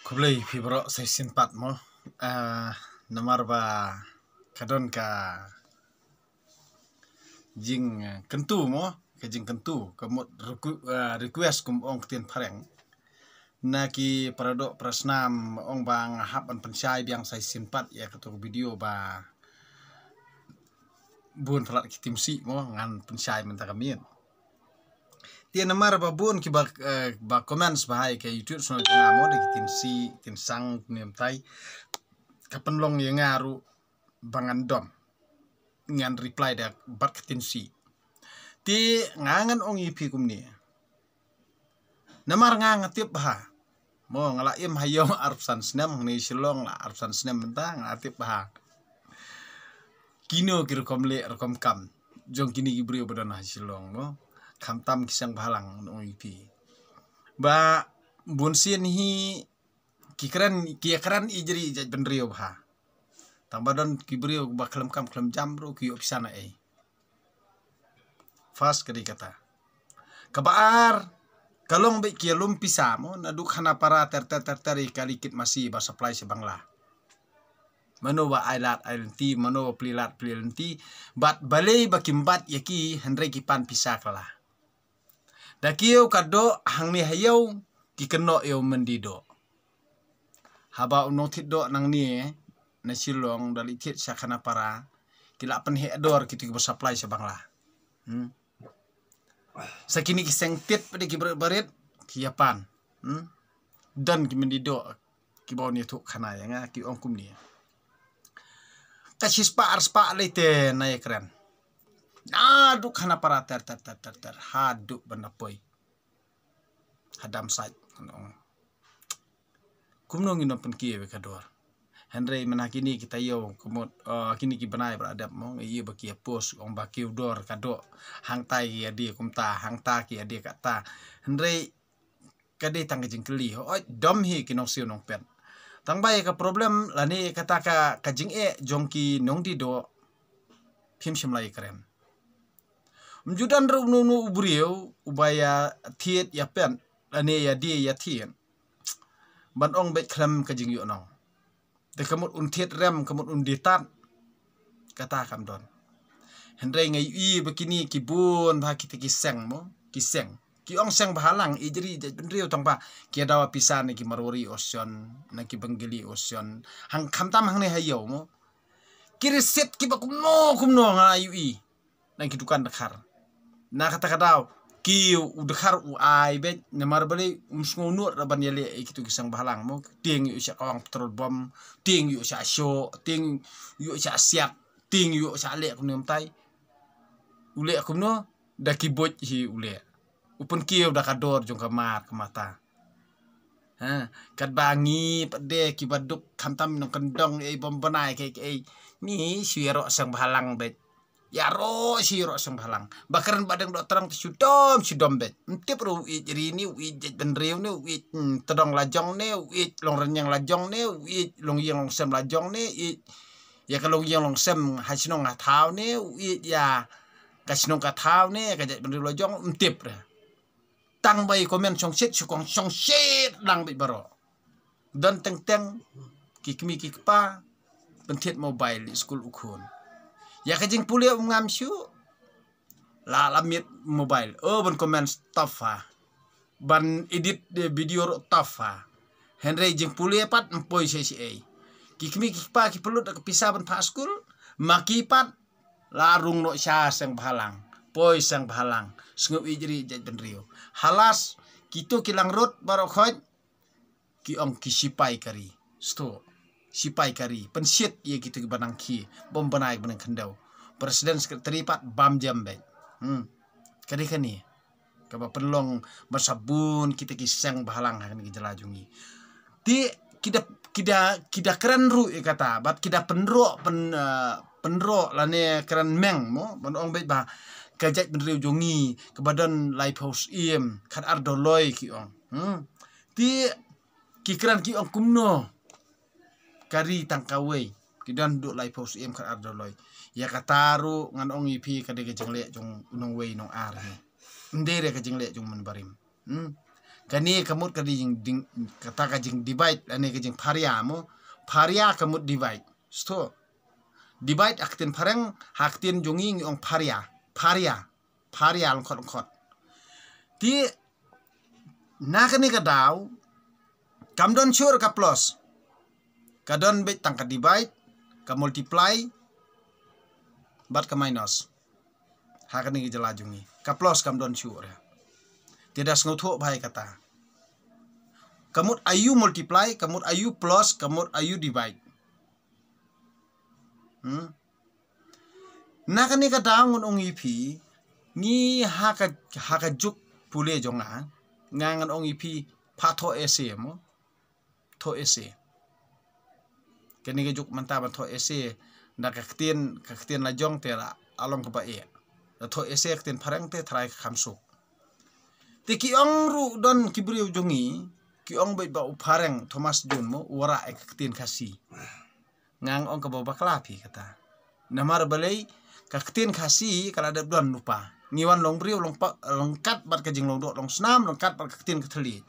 Kublai fibro sai simpat mo namar ba kadon ka jing kentu mo ka jing kentu kamut request kum ong tien pareng na ki parado prasnam ong bang hapan pensai biang sai simpat ya ketuk video ba bun pelat kitimsi mo ngan pensai mentakamin dia namar ba bun ki ba comments bahai ke YouTube sono ngamo de kitinsi tinsang nem tai kapan long ye ngaru bangan dom ngan reply dak bat kitinsi ti ngangan ong ipi kumni namar ngang tip bah mo ngala im hayo arpsan snem ni silong la arpsan snem mentang atip bah kino kirkom le rekom kam jong kini gibrio badana silong mo kam tam kisang balang ong ipi ba bonsin hi kikran ijri jaj benrio bah tambadon kibrio ba klem kam klem jam bro ki opisana fast kadi kata kabar kalong be kialum pisamo na dukhana para ter kalikit masih ba supply sa bangla mano ba ailat ailanti mano plilat plilanti bat balei bakimbat yaki handre kipan pisak lah dakiyo kado hangni hayau kikeno yo mendido haba unotit do nang ni na silong dalitit sakana para kila penhe ador kitu supply sa bangla sakini kisengtit pada kibarit kiapan dan kimendido kibaw ni tu khana ya nga ki ongkum ni kasispa arspa lete na ekran aduk khana para ter haduk banapoi hadam sait kumnong inopen kiye kador Henry menakini kita yo kemut kini ki banai beradab mo iya baki pos ong baki udor kado hangtai ya dia kumta hangta ki ya dia kata Henry kade tang jing keli oi dom hi kinong siu nong pen tang bai ka problem lani kata ka jing jongki nong di do phim simlai keren mjudan ru nu ubrio ubaya thiet ya pen lani ya dia ya thien ban ong bet klam ka jing yo nong de kamut untiet rem kamut unditat kata kam don Henry ngai i begini kibun ba kita kiseng mo kiseng ki ong seng bahalang ijri benrio tong ba ki dawa pisan ki marori ocean na ki benggeli ocean hang khamtam hang ne hayo mo kiriset ki ba kumno ngai i na ki dukan dekhar na kata kadaw ki udekhar u ai bet namar bali umsngunur raban yele kitu kisang bahalang mo ting yu sya kawang petrol bom ting yu sya syo ting yu sya siap ting yu sya le kumnom tai ule kumno da kibot hi ule upun kieu da kador jong kamar kemata kat bangi pede kibaduk khantam nong kendong bom banai ke ni syiro sang bahalang bet ya ro siro sang bahalang bakaran badang do terang sudom bet ntip ru ri ni wi benriu ni wi tedong lajong ne wi long renyang lajong ne wi long yang long sem lajong ne ya kalong yang long sem hasinong thau ne wi ya kasinong ka thau ne ka benriu lajong ntip ra tang bai komen song set lang bi baro dan teng kikmi kikpa pentit mobile school ukun ya kajing pulia ngam syu la lamit mobile ban comment tafa ban edit de video tafa Henry jing pulia pat empoi CCA kikmi kikpa ki pelut ke pisah ban pa school maki pat larung no sya sang bahalang poi sang bahalang sengup ijri jaj benrio halas kito kilang rot baro khoj ki ong kisipai kari sto sipai kari pensiet ye gitu banang ki bom banai banang kendau presiden sekretari pat bam jambe kadi kani kaba penlong bersabun kita kisang bahalang akan kijalajungi ti kida keren ru kata bat kida penro lane keren meng mo ban ong bet ba kajak benriu jongi ke badan life house khat ardoloi ki ong ti kikran ki ong kumno kari tangkawei kidan du lai pos khat ardoloi ya kataru ngan ong ipi kade ke jengle jong unong wei nong ar ndere ke jengle jong men barim Kani kamut kadi jing kata kajing divide ane kajing paria mo paria kamut divide sto divide aktin pareng haktin jungi ong paria longkot ti nakani kadaw kamdon sure ka plus kadon bet tang ka divide ka multiply bat ka minus hakani jela jungi ka plus kamdon sure tidak sengutuk bahai kata. Kamut ayu multiply, kamut ayu plus, kamut ayu divide. Nak ni kata ngon ipi ni haka juk pule jonga ngangan ong ipi patho ese mo tho ese. Kani ke juk manta tho ese nak kaktin la jong tera along ke bae. Tho ese kaktin parang te try kamsuk. Ti kiong ru don kibriu jongi kiong bai ba upareng Thomas Jun mo wara ektin kasi ngang ong ka baklapi kata namar balai kaktin kasi kala ada don lupa ngiwan long briu longkat bat kajing long dok long snam longkat bat kaktin keteli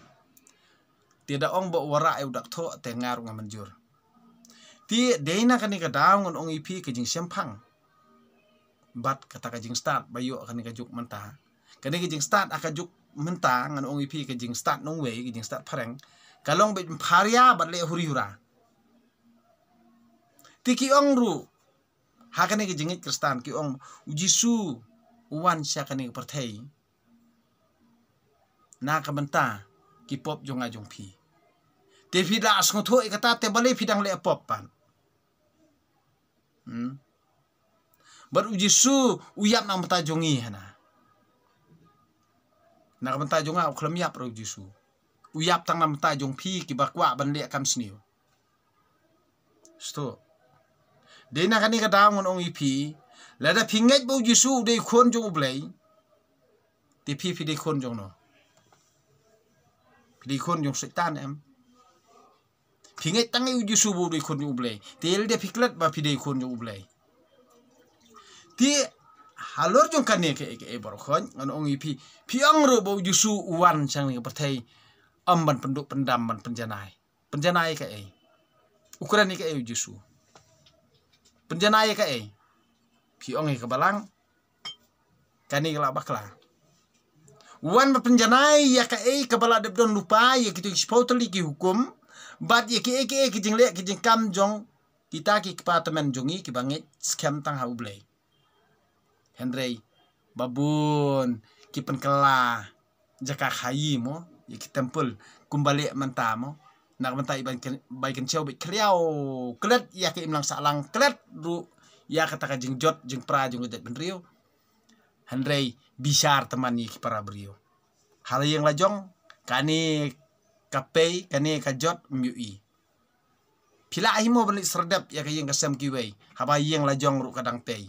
tidak ong ba wara e udak tho te ngar ngamanjur ti deina kani ka daun ong ipi kajing sempang bat kata kajing start bayo kani kajuk menta kani kajing start akajuk mentang ngan ong ipi kajing start nong way kajing start pareng kalong bet paria bat le huri-hura tiki ong ru hakane kajing kristan ki ong ujisu uwan sya kane perthai na ka benta ki pop jonga jong pi te fida asngotho kata te bale fidang le pop pan bar ujisu uyap nang mata jongi hana nak benta jonga uklam yap ro jisu uyap tang nam ta jong pi ki bakwa ban le kam sniu sto de na kani ka dawn ong ipi la da pinget bo jisu de khon jong ublei ti pi de khon jong no pi khon jong setan em pinget tang u jisu bo de khon jong ublei tel de piklet ba pi de khon jong ublei ti halor jong kane ke borkhon ngan ong ipi piang ro bo jusu uwan sang ni perthai amban penduk pendam ban penjanai ke ukuran ni ke jusu penjanai ke piong ke balang kani kala bakla uwan penjanai ya ke kabala de don lupa ya kitu spotali ki hukum bat ya ke jingle ki jing kam jong kita ki departemen jongi ki bangit scam tang haublei Henry babun kipen kela jaka khayi mo ya ki tempel kumbali mantamo nak mentai baikan ceu bik kriau klet ya ke imlang salang klet ru ya kata ka jing jot jing pra jing udet benrio Henry bisar teman ni ki para brio hal yang lajong kani kapei kani kajot mui pila himo balik serdap ya ke yang kasam kiwei haba yang lajong ru kadang pei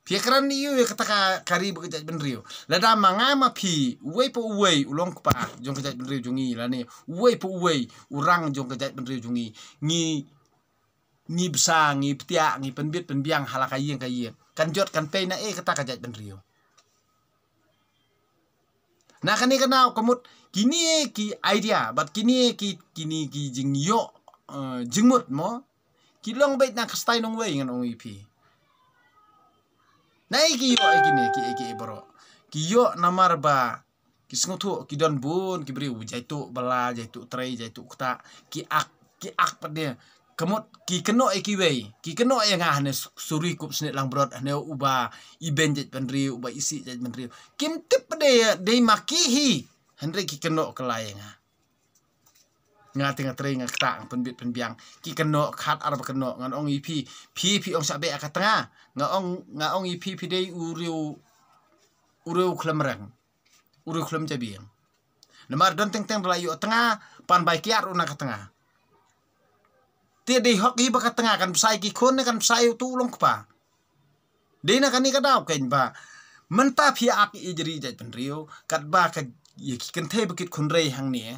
pikiran niu ya kata kari bekerja benrio. Lada mangama pi uwei po uwei ulong kupa jong kerja benrio jungi lani uwei po uwei urang jong kerja benrio jungi ngi besa ngi petia ngi penbit penbiang halakai yang kai kan jot kan pei na kata kerja benrio. Nah kani kenal komut kini ki idea but kini ki jing yo jingmut mo kilong bait na kastai nong wei ngan ong ipi. Nai ki yo gini ki bro ki yo namar ba ki sengutu ki don bun ki beri jaitu bala jaitu trai jaitu kta ki ak pade kemot ki keno ki wei ki keno yang hane suri kup sne lang brod hane uba iben jait pendri uba isi jait pendri kim tip pade de makihi Henry ki keno kelayang ngati ngatri ngakta penbit penbiang ki keno khat arab keno ngan ong ipi pi ong sabe akat tengah nga ong ipi dei uriu klemreng uriu klem jabiang namar don teng belayu tengah pan bai kiar una ka tengah ti dei hok hi ba ka tengah kan sai ki khon kan sai tulong pa dei na kani ka daw kain ba menta phi ak i jeri jait penrio kat ba ka ye ki kan the bakit khunrei hang ni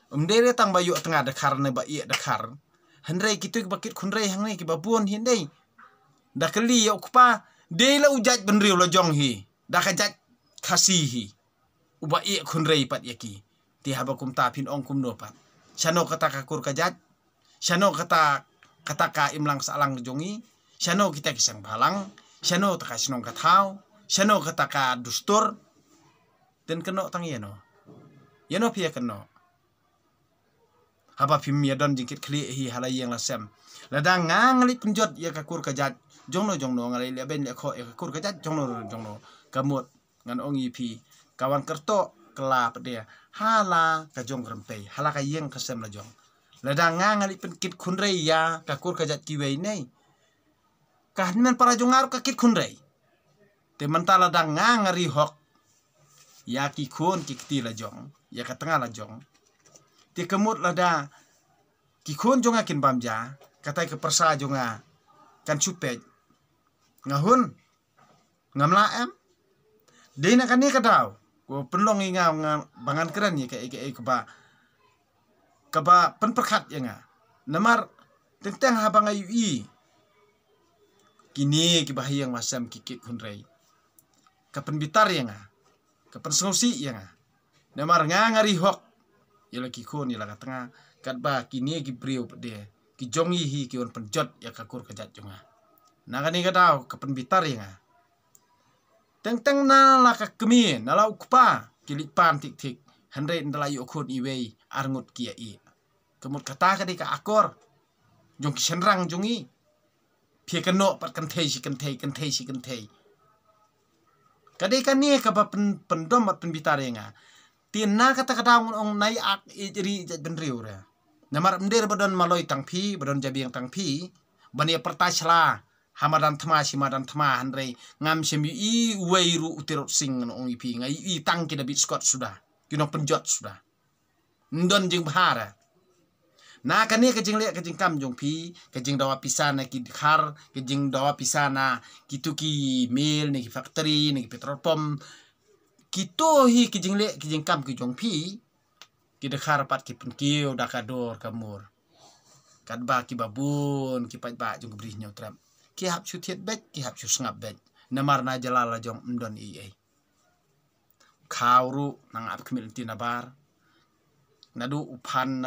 dere tang bayu tengah dakar ne ba iya dakar Henry kitu bakit khunrei hang ni ki babun hindai dakali ya ukpa de la ujat benriu lo jong hi dakajat khasi hi uba i khunrei pat yaki ti haba kum ta phin ong kum no pat shano kata kakur kajat shano kata ka imlang salang jongi shano kita kisang balang shano taka sinong kathau shano kata ka dustur den keno tang yeno pia keno haba phim ya don jingkit kli hi halai yang lasem ladang ngali penjot ya kakur kajat jongno ngalai le ben le kho ya kakur kajat jongno kamut ngan ongi pi kawan kerto kelap dia hala kajong krempei hala kayeng kesem la jong ladang ngali penkit khunrei ya kakur kajat kiwei nei kahnan para jongar kakit khunrei te mentala dang ngari hok ya ki khun kikti la jong ya katanga la jong ti kemut lada ki khun jonga kin bamja katai ke persa jonga kan cupet ngahun ngamla em deina kan ni kadau ko penlong inga bangan keren ya ke keba penperkat ya nga namar tentang habang ayu i kini kibahiyang masam kikit kunrei kapen bitar ya nga kapen sengsi ya nga namar ngari hok ya lagi kun ya laga tengah katba kini kibriu de ki jongi hi ki on penjot ya kakur kajat jonga nagani kadau kapen bitar ya nga teng na la ka kemi na la ukpa kilik pan tik handre ndala yu khun iwei arngut kia i kemut kata ka akor jong ki senrang jongi pie keno pat kan thei si kadai kan ni ka ba pendom mat pen bitar ya nga tina kata ong nai ak iri benriu ra namar mder badon maloi tangpi badon jabiang tangpi bani pertasla hamadan thma simadan thma handrei ngam semi i weiru utirot sing ong ipi ngai i tang kida bit scott sudah kino penjot sudah ndon jing bahara na kani ke jing le ke jing kam jong pi ke jing dawa pisana ki khar ke jing dawa pisana kituki mill ni factory ni petrol pump kito hi kijing le kijing kam ki jong pi ki dekhar pat ki penkiu dakador kamur kadba ki babun ki pat ba jong brih nyau tram ki hap chu thiet bet ki hap chu ngap bet namar na jalala jong mdon i ai khawru nang ap kmil tinabar nadu uphan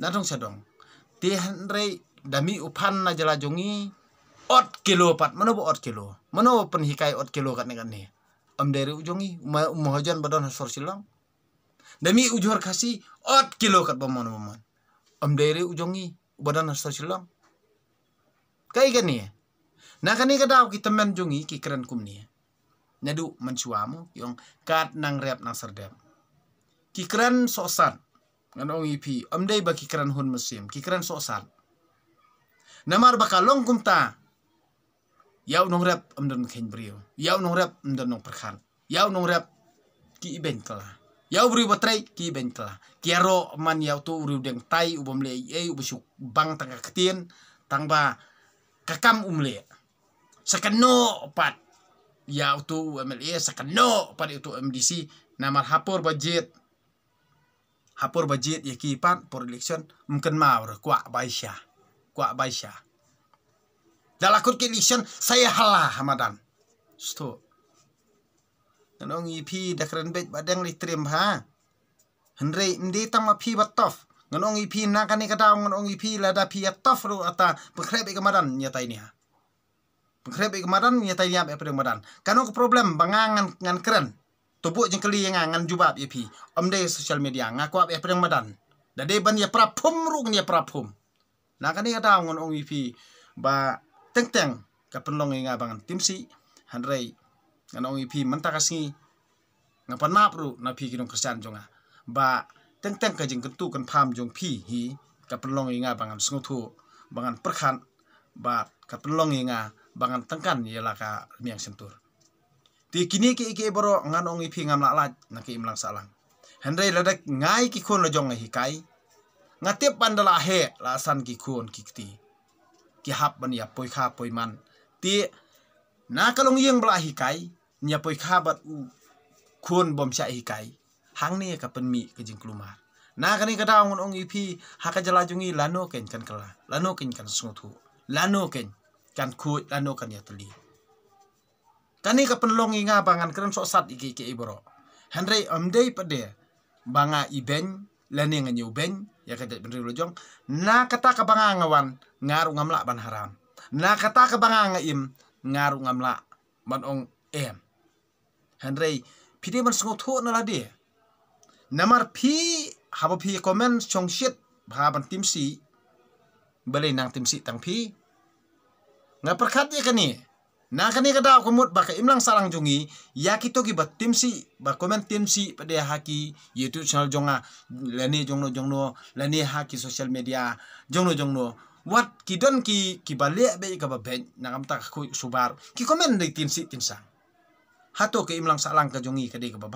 nadong sadong ti hanrei dami uphan na jala jongi ot kilo pat mano bo ot kilo mano pen hikai ot kilo kat ne dari ujongi mahajan badan hasor silang demi ujur kasih ot kilo kat bomon dari ujongi badan hasor silang kai kan ni na kani kadau kita men jongi ki keren kum ni nadu mensuamu yang kat nang rep nang serdem ki keren sosan ngan ipi dai ba ki keren hun musim ki keren sosan namar bakalong kumta yaw nong rep amdon khen brio yaw nong rep amdon nong perkhan yaw nong rep ki iben kala yaw brio batrai ki iben kala kiaro man yaw tu uriu deng tai ubom le ubusuk bang tang ketien tang ba kakam umle sakano pat yaw tu MLA sakano pat itu MDC namar hapor budget ya ki pat por election mungkin mau kwa baisha dalakut ke election saya halah hamadan sto nanong ipi dakren bet badang litrim ha henrei ndi tang ma pi batof nanong ipi na kani kadang nanong ipi lada pi atof ru ata bekrebe kemadan nyata ini ha bekrebe kemadan nyata ini apa madan kanong problem bangangan ngan keren tubuk jengkeli yang ngan jubab ipi omde social media ngaku apa madan dade ban ya prapum ru nya prapum na kani kadang nanong ipi ba teng kapenlong inga bangan timsi handrei nganong ipi mentakasi ngapan mapru na pi kinong kerjaan jonga ba teng ka jing kentu kan pham jong pi hi kapenlong inga bangan snguthu bangan perkhan ba kapenlong inga bangan tengkan yela ka miang sentur ti kini ki boro nganong ipi ngam laklat na ki imlang salang handrei ladak ngai ki khon lo jong hi kai ngatip pandala he la san ki khon kikti ki hap ban ya poi kha poi man ti na kalong yeng bla hikai nya poi kha bat u khun bom sha hikai hang ni ka pen mi ke jing klumar na kani ka daung ong ipi ha ka jala jungi lano ken kan kala lano ken kan sungthu lano ken kan khu lano kan ya teli kani ka pen long inga bangan keren sok sat iki ke ibro Henry amdei pada banga iben lani nganyu ben ya kajat benri lojong na kata ka banga ngawan ngaru ngamla ban haram na kata ka banga ngaim ngaru ngamla ban ong em Henry pidi man sengot ho na ladi namar pi haba pi komen chong shit ban timsi balai nang timsi tang pi ngaperkat ya kani na kani kada kumut baka imlang salang jungi ya kito ki bat timsi ba komen timsi pada haki YouTube channel jonga lani jongno lani haki social media jongno wat kidon ki balik be ka ba ben nangam tak ku subar ki komen dei timsi tinsang hato ke imlang salang ka jungi kadai ka ba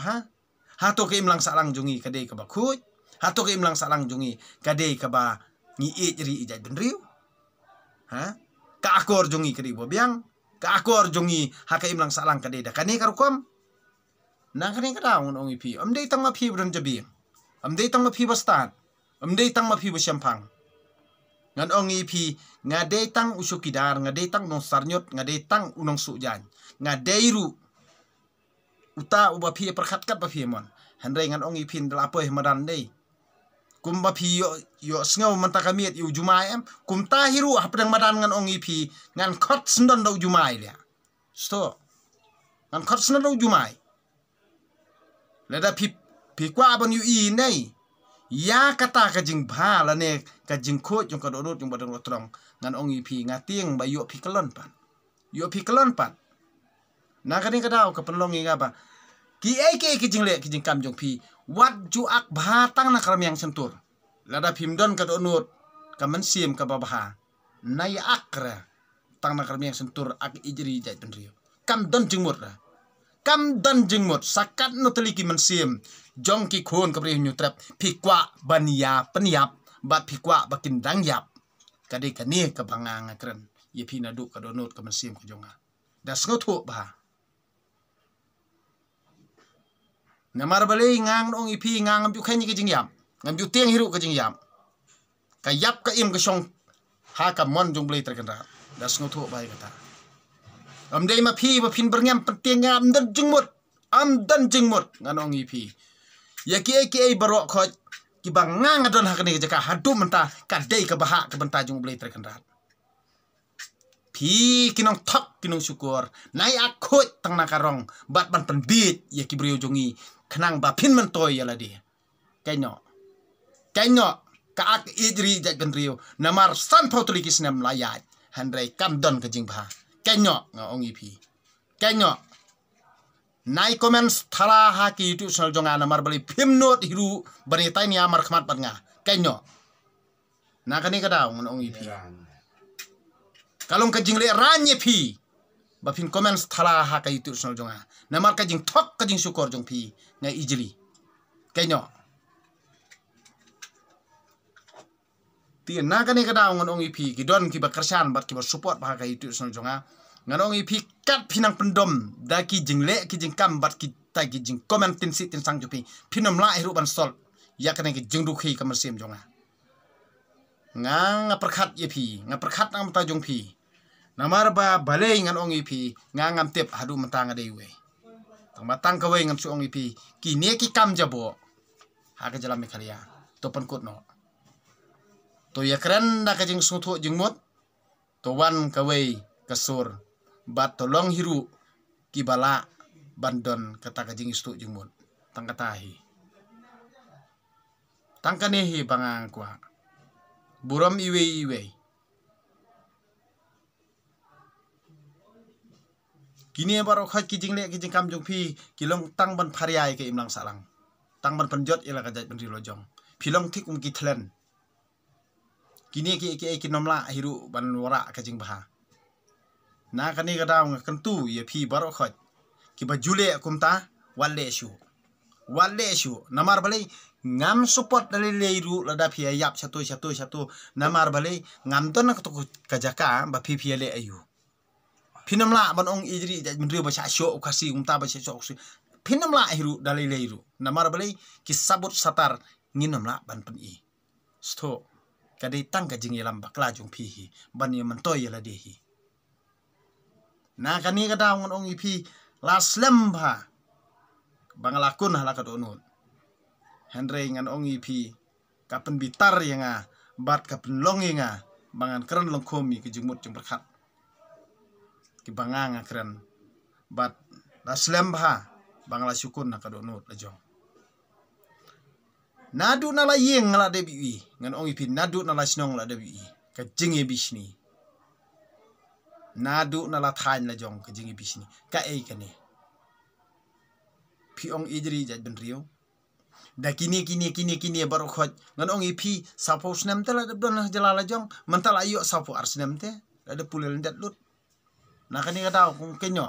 hato ke imlang salang jungi kadai ka ba khuj hato ke imlang salang jungi kadai ka ba ni ejri ijat benriu ha ka akor jungi kadai bo biang ka akor jungi haka imlang salang kadai da kani karukom nang kani kada ong ipi amdei tang ma phi bron jabi amdei tang ma phi bastan amdei tang ma phi basyampang ngan ong ipi ngadei tang usukidar ngadei tang nong sarnyot ngadei tang unong sujan ngadei ru uta uba phi perkhat kat ba phi mon handai ngan ong ipi ndelapoy madan dei kum ba phi yo sngaw man takamiet yu jumai em kum tahiru hapdang madan ngan ong ipi ngan khot sndon do jumai lia sto ngan khot sndon do jumai leda pi kwa ban yu i nei ya kata ka jing bha la ne ka jing kho jong ka do jong badang lotrong ngan ong ipi ngating ba yo pi kelon pan na kani kada ka penlong inga ba ki jing le ki jing kam jong pi wat ju ak batang na karam yang sentur lada pimdon ka donut ka mensim ka babaha nay akra tang na karam yang sentur ak ijri jait penrio kam don jingmut sakat no teliki mensim jong ki khon ka bri nyutrap pikwa bania peniap bat pikwa bakin dang yap kade kani ka banga ngakren ye pina du ka donut ka mensim ka jonga das ngotu ba namar balai ngang ong ipi ngang amju khenyi ke jingyam ngamju tiang hiru ke jingyam ka yap ka im ke song ha ka mon jong blai terkendra das ngotu bai kata amdei ma phi ba phin berngam penting am dan jingmut ngan ong ipi ya ki barok khoj ki bang ngang adon hakne ke jaka hadu menta ka dei ka baha ke benta jong blai terkendra pi kinong thok kinong syukur nai akhot tang na karong bat ban penbit ya ki brio jongi kenang ba pin mentoy ya ladi kenyo ka ak ijri jat benrio namar san pautuli kisnem layat handrai kam don ke jing bha kenyo nga ong ipi kenyo nai comments thara ha ki YouTube channel jonga namar bali phim not hiru bani tai ni amar khmat bat nga kenyo na kani kada ong ipi kalong ka jing le ranye phi ba phin comments thala ha ka YouTube channel jonga namar ka jing thok ka jing syukur jong phi ngai ijli kenyo ti na ka ni ka daw ngon ong ipi ki don ki ba kersan bat ki ba support ba ka YouTube channel jonga ngan ong ipi kat phinang pendom da ki jing le ki jing kam bat ki ta ki jing comment tin si tin sang jupi phinom la hiru ban sol ya ka ni ki jing du khi ka mersim jonga nga perkhat ye phi nga perkhat ang ta jong phi namar ba balai ngan ong ipi ngam tep hadu mentang ade we tang matang ka we ngan su ong ipi ki ne ki kam jabo ha ka jalam khalia to pan kot no to ya kran da ka jing su tho jing mot to wan ka we kasur bat tolong hiru ki bala bandon kata ka jing stu jing mot tang kata hi tang ka ne hi bangang kwa buram iwe kini baro khat ki jingle ki jingkam jong phi kilong tang ban phariai ke imlang salang tang ban penjot ila ka jai benri lojong philong thik ki thlen kini ki nomla hiru ban wara ka jing baha na kani ka daw kentu ye phi baro khat ki ba jule kumta walle shu namar balai ngam support dari leiru lada phi yap satu namar balai ngam ton ka jaka ba phi le ayu Pinam la ban ong ijri jat mendri ba syo kasi umta ba syo pinam la hiru dalai leiru namar balai ki sabut satar nginam la ban pen i sto kadai tang ka jing yelam bakla jung phi ban ye mantoy yela dehi na kani ka daw ong ipi la slam ba bangalakun halakat onut Henry ngan ong ipi kapen bitar yang bat kapen longi bangan keren longkomi ke jumut jung berkat ki bangang keren bat laslem bah bangala syukun na kadonut lajong nadu na layeng la debi ngan ong ipi nadu na lasnong la debi ka jingi bisni nadu na la thain lajong ka jingi bisni ka ei kane pi ong idri jaj ben rio da kini baru khoj ngan ong ipi sapo snem te la don jalala jong mental ayo sapo arsnem te ada pulel ndat lut na kani kada kung kenyo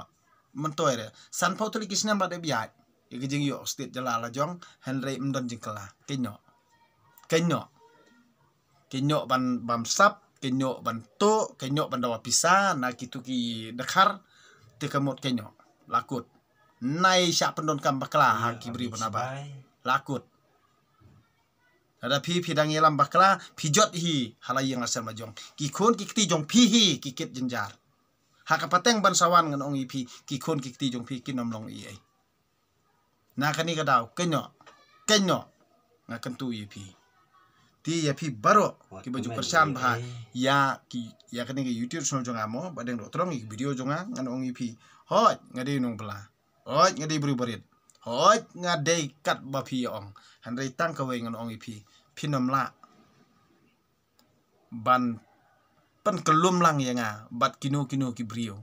mentoire san pau tuli kisnem ba de biat ye jing yo state jalala jong Henry mdon jingkala kenyo ban bam sap kenyo ban to kenyo ban dawa pisa na kitu ki dekhar te kamot kenyo lakut nai sya pendon kam bakla ha kibri banaba lakut ada pi dang yelam bakla pijot hi halayang asal majong ki khon ki kti jong pi hi ki kit jenjar ha kapateng ban sawan ngan ong ipi ki khon ki kti jong pi kinom long i ai na kani kadau kenyo nga kentu ipi ti ya pi baro ki baju kersan bah ya kani ki YouTube channel jong amo badeng do trong ki video jonga ngan ong ipi hoj ngade nong bela hoj ngade beri berit hoj ngade kat ba pi ong Henry tang kawe ngan ong ipi pinom la ban pen kelum lang yang bat kino ki brio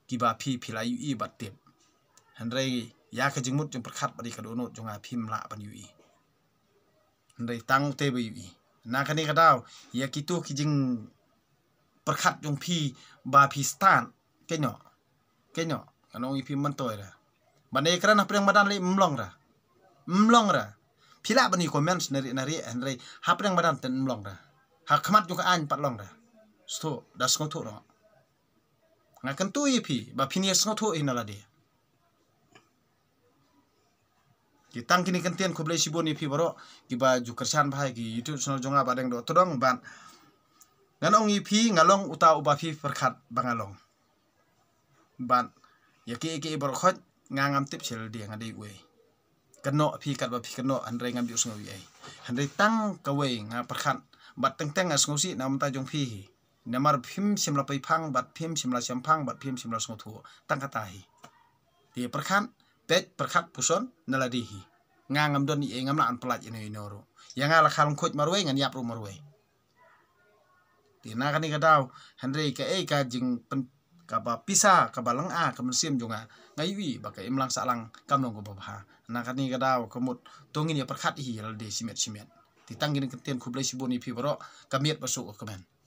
ki ba pi pilayu i bat tip Henry ya ka jingmut jong perkhat bari ka donut jong pim la ban yu i Henry tang te bi yu na kani kadau ya kitu ki jing perkhat jong pi ba pi stan kenyo kanong ipi mentoy ra bane kerana preng badan le mlong ra pila bani comments nari Henry ha preng badan ten mlong ra ha khamat jong ka an pat long ra sto das ngotu ro ngakan tu ipi ba pinias ngotu inala dia kitang kini kentian ko blai sibon ipi baro ki ba ju kersan bahai ki YouTube channel jonga badeng do todong ban nganong ipi ngalong uta ubapi perkhat bangalong ban yaki baro khot ngangam tip sel dia ngadi we keno pi kat ba pi keno Henry ngam bius ngawi ai Henry tang kawe nga perkhat bat teng as ngosi nam ta jong pi namar phim simla pai phang bat phim simla sampang bat phim simla sngothu tang katahi ti perkhat pet perkhat puson naladihi ngangam don i ngam la an pelat ino inoro yang ala khalong khoj marwe ngan yap ru marwe ti na kani kadau Henry ka ka jing pen ka ba pisa ka balang ka mensim jonga ngaiwi ba ka imlang salang kamlong ko babha na kani kadau kemut tongin ya perkhat hi al de simet ti tangin kenten khublai siboni pi baro kamiet basuk komen